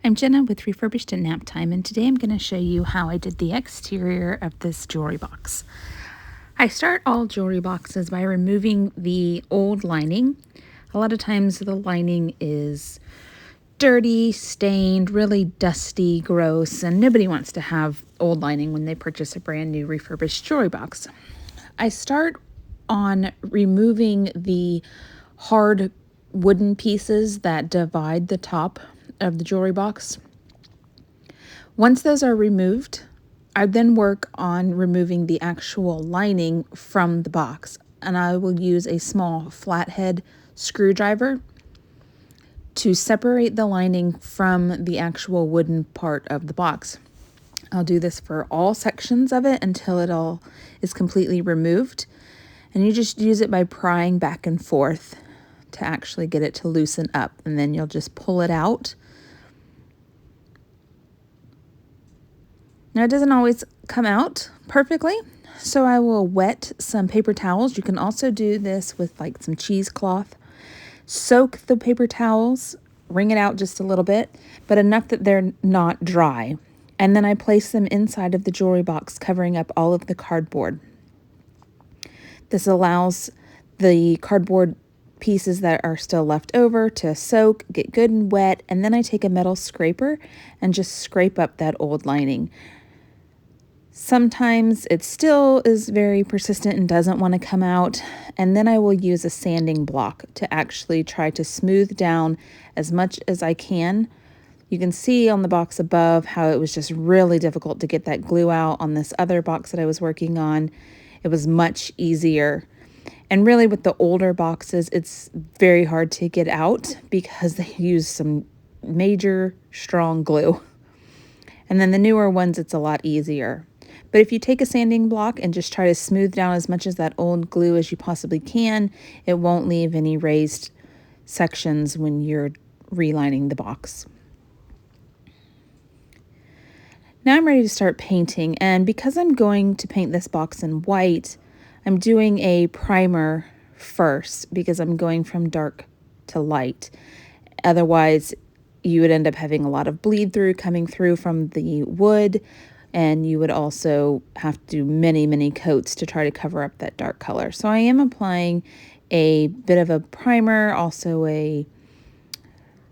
I'm Jenna with Refurbished at Nap Time, and today I'm going to show you how I did the exterior of this jewelry box. I start all jewelry boxes by removing the old lining. A lot of times the lining is dirty, stained, really dusty, gross, and nobody wants to have old lining when they purchase a brand new refurbished jewelry box. I start on removing the hard wooden pieces that divide the top of the jewelry box. Once those are removed, I then work on removing the actual lining from the box, and I will use a small flathead screwdriver to separate the lining from the actual wooden part of the box. I'll do this for all sections of it until it all is completely removed, and you just use it by prying back and forth to actually get it to loosen up, and then you'll just pull it out. Now, it doesn't always come out perfectly, so I will wet some paper towels. You can also do this with like some cheesecloth. Soak the paper towels, wring it out just a little bit, but enough that they're not dry. And then I place them inside of the jewelry box, covering up all of the cardboard. This allows the cardboard pieces that are still left over to soak, get good and wet, and then I take a metal scraper and just scrape up that old lining. Sometimes it still is very persistent and doesn't want to come out, and then I will use a sanding block to actually try to smooth down as much as I can. You can see on the box above how it was just really difficult to get that glue out. On this other box that I was working on, it was much easier. And really with the older boxes, it's very hard to get out because they use some major strong glue. And then the newer ones, it's a lot easier. But if you take a sanding block and just try to smooth down as much of that old glue as you possibly can, it won't leave any raised sections when you're relining the box. Now I'm ready to start painting, and because I'm going to paint this box in white, I'm doing a primer first because I'm going from dark to light. Otherwise, you would end up having a lot of bleed through coming through from the wood, and you would also have to do many coats to try to cover up that dark color. So I am applying a bit of a primer, also a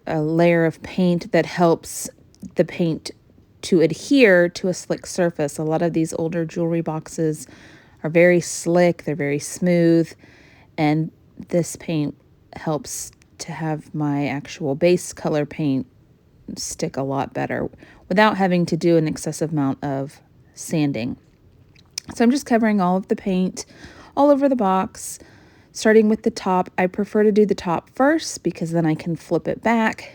layer of paint that helps the paint to adhere to a slick surface. A lot of these older jewelry boxes are very slick, they're very smooth, and this paint helps to have my actual base color paint stick a lot better without having to do an excessive amount of sanding. So I'm just covering all of the paint all over the box, starting with the top. I prefer to do the top first because then I can flip it back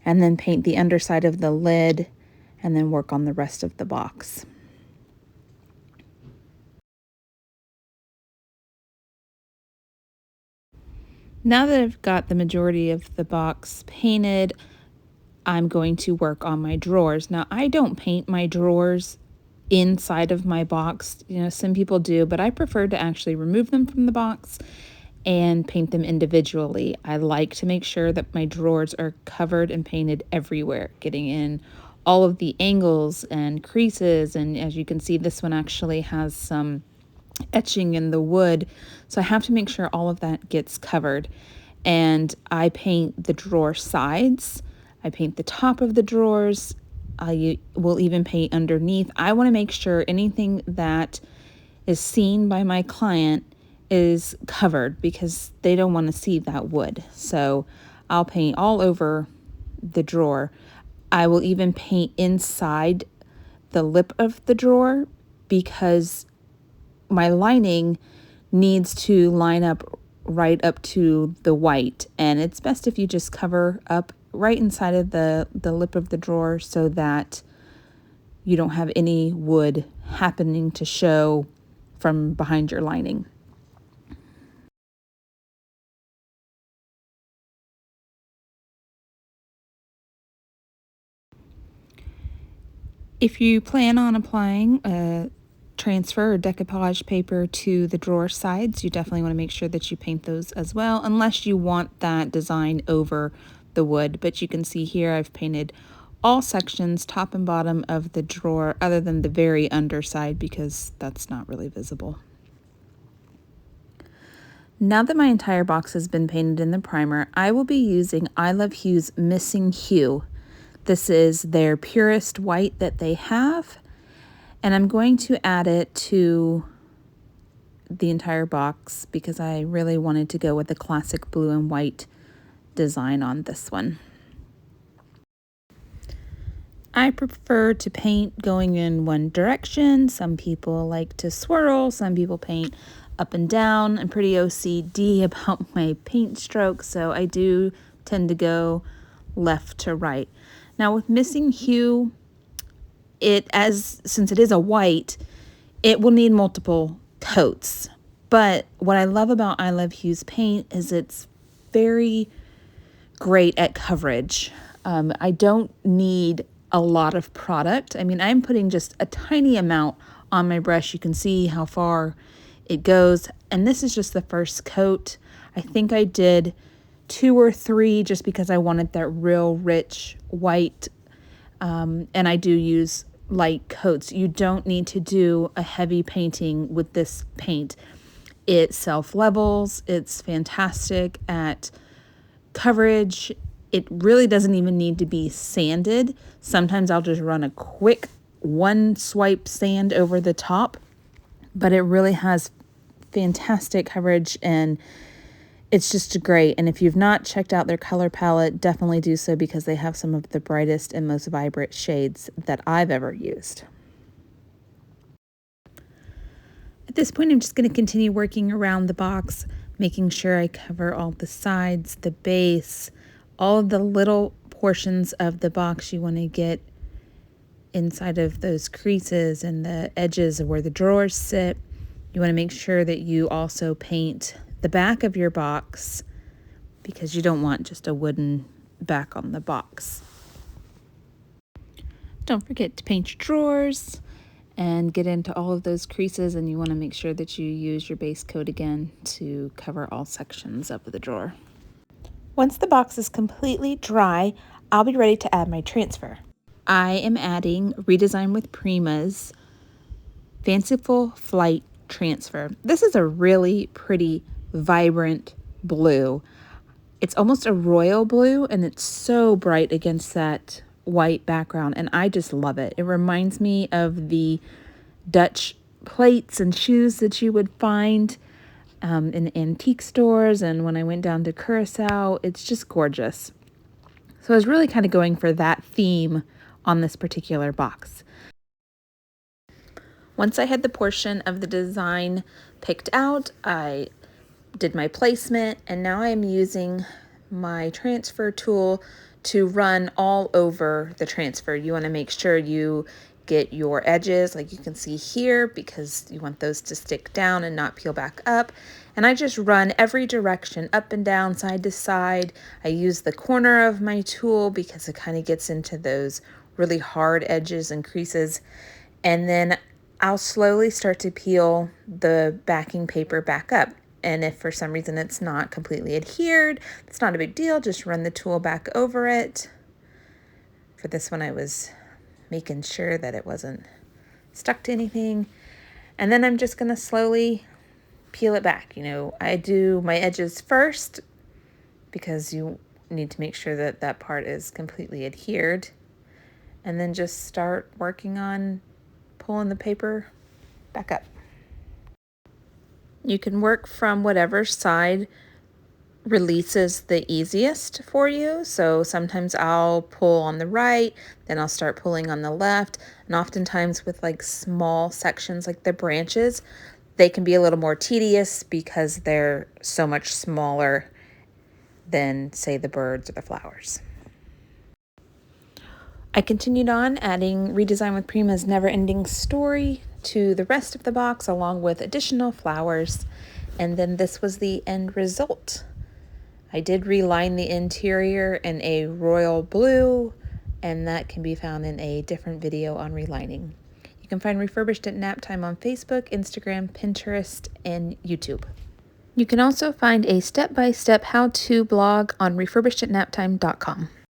and then paint the underside of the lid and then work on the rest of the box. Now that I've got the majority of the box painted, I'm going to work on my drawers. Now, I don't paint my drawers inside of my box. You know, some people do, but I prefer to actually remove them from the box and paint them individually. I like to make sure that my drawers are covered and painted everywhere, getting in all of the angles and creases. And as you can see, this one actually has some etching in the wood, so I have to make sure all of that gets covered. And I paint the drawer sides, I paint the top of the drawers, I will even paint underneath. I want to make sure anything that is seen by my client is covered because they don't want to see that wood. So I'll paint all over the drawer. I will even paint inside the lip of the drawer because my lining needs to line up right up to the white, and it's best if you just cover up right inside of the lip of the drawer so that you don't have any wood happening to show from behind your lining. If you plan on applying a transfer or decoupage paper to the drawer sides, you definitely want to make sure that you paint those as well, unless you want that design over the wood. But you can see here I've painted all sections, top and bottom of the drawer, other than the very underside because that's not really visible. Now that my entire box has been painted in the primer, I will be using Eye Love Hue's Missing Hue. This is their purest white that they have, and I'm going to add it to the entire box because I really wanted to go with the classic blue and white design on this one. I prefer to paint going in one direction. Some people like to swirl, some people paint up and down. I'm pretty OCD about my paint strokes, so I do tend to go left to right. Now with Missing Hue, since it is a white, it will need multiple coats. But what I love about Eye Love Hue's paint is it's very great at coverage. I don't need a lot of product. I mean, I'm putting just a tiny amount on my brush. You can see how far it goes. And this is just the first coat. I think I did 2 or 3 just because I wanted that real rich white. And I do use light coats. You don't need to do a heavy painting with this paint. It self-levels. It's fantastic at coverage. It really doesn't even need to be sanded. Sometimes I'll just run a quick one swipe sand over the top, but it really has fantastic coverage and it's just great. And if you've not checked out their color palette, definitely do so because they have some of the brightest and most vibrant shades that I've ever used. At this point, I'm just going to continue working around the box, making sure I cover all the sides, the base, all of the little portions of the box you want to get inside of those creases and the edges of where the drawers sit. You want to make sure that you also paint the back of your box because you don't want just a wooden back on the box. Don't forget to paint your drawers and get into all of those creases, and you want to make sure that you use your base coat again to cover all sections of the drawer. Once the box is completely dry, I'll be ready to add my transfer. I am adding Redesign with Prima's Fanciful Flight Transfer. This is a really pretty, vibrant blue. It's almost a royal blue, and it's so bright against that white background, and I just love it. It reminds me of the Dutch plates and shoes that you would find in antique stores, and when I went down to Curacao, it's just gorgeous. So I was really kind of going for that theme on this particular box. Once I had the portion of the design picked out, I did my placement, and now I'm using my transfer tool to run all over the transfer. You want to make sure you get your edges like you can see here because you want those to stick down and not peel back up. And I just run every direction, up and down, side to side. I use the corner of my tool because it kind of gets into those really hard edges and creases. And then I'll slowly start to peel the backing paper back up. And if for some reason it's not completely adhered, it's not a big deal. Just run the tool back over it. For this one, I was making sure that it wasn't stuck to anything. And then I'm just going to slowly peel it back. You know, I do my edges first because you need to make sure that that part is completely adhered. And then just start working on pulling the paper back up. You can work from whatever side releases the easiest for you. So sometimes I'll pull on the right, then I'll start pulling on the left. And oftentimes with like small sections like the branches, they can be a little more tedious because they're so much smaller than, say, the birds or the flowers. I continued on adding Redesign with Prima's Never Ending Story to the rest of the box along with additional flowers, and then this was the end result. I did reline the interior in a royal blue, and that can be found in a different video on relining. You can find Refurbished at Naptime on Facebook, Instagram, Pinterest, and YouTube. You can also find a step-by-step how-to blog on refurbishedatnaptime.com.